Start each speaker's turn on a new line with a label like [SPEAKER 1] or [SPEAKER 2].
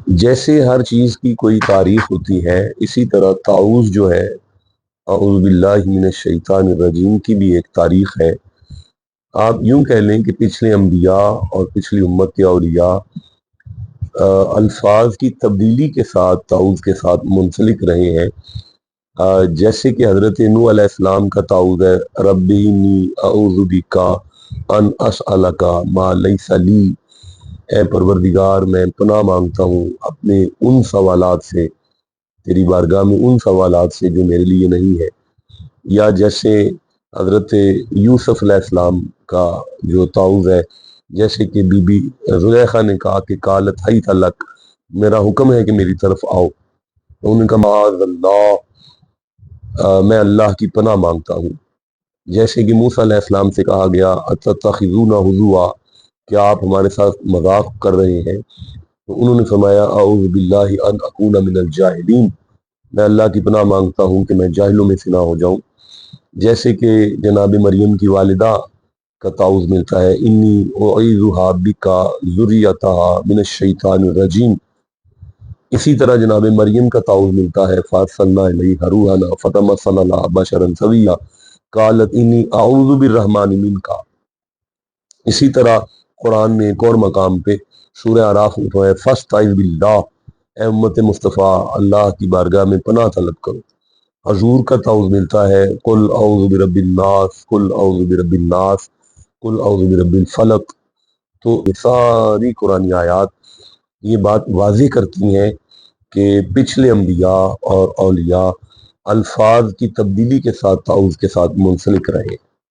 [SPEAKER 1] جیسے ہر چیز کی کوئی تاریخ ہوتی ہے، اسی طرح تعوذ جو ہے، اعوذ باللہ من الشیطان الرجیم کی بھی ایک تاریخ ہے۔ آپ یوں کہہ لیں کہ پچھلے انبیاء اور پچھلی امت کے اولیاء الفاظ کی تبدیلی کے ساتھ تعوذ کے ساتھ منسلک رہے ہیں۔ جیسے کہ حضرت نوح علیہ السلام کا تعوذ ہے، ربی انی اعوذ بک ان اسألک ما لیس لی، اے پروردگار میں پناہ مانگتا ہوں اپنے ان سوالات سے، تیری بارگاہ میں ان سوالات سے جو میرے لیے نہیں ہے۔ یا جیسے حضرت یوسف علیہ السلام کا جو تعوذ ہے، جیسے کہ بی بی زلیخا نے کہا کہ قالت حیت لک، میرا حکم ہے کہ میری طرف آؤ، تو انہوں نے کہا معاذ اللہ، میں اللہ کی پناہ مانگتا ہوں۔ جیسے کہ موسیٰ علیہ السلام سے کہا گیا اتتخذون ہزوا، کیا آپ ہمارے ساتھ مذاق کر رہے ہیں؟ تو انہوں نے فرمایا اعوذ باللہ ان اکون من الجاہلین، میں اللہ کی پناہ مانگتا ہوں کہ میں جاہلوں میں سے نہ ہو جاؤں۔ جیسے کہ جناب مریم کی والدہ کا تعوذ ملتا ہے انی اعیذھا بک ذریتھا من الشیطان الرجیم۔ اسی طرح جناب مریم کا تعوذ ملتا ہے فارسلنا الیہا روحنا فتمثل لہا بشرا سویا قالت انی اعوذ بالرحمن منک۔ اسی طرح قرآن میں ایک اور مقام پہ سورہ اعراف میں ہے فاستعذ باللہ، اے امت مصطفیٰ اللہ کی بارگاہ میں پناہ طلب کرو۔ حضور کا تعوذ ملتا ہے قل اعوذ برب الناس، قل اعوذ برب الناس، قل اعوذ برب الفلق۔ تو یہ ساری قرآنی آیات یہ بات واضح کرتی ہیں کہ پچھلے انبیاء اور اولیاء الفاظ کی تبدیلی کے ساتھ تعوذ کے ساتھ منسلک رہے۔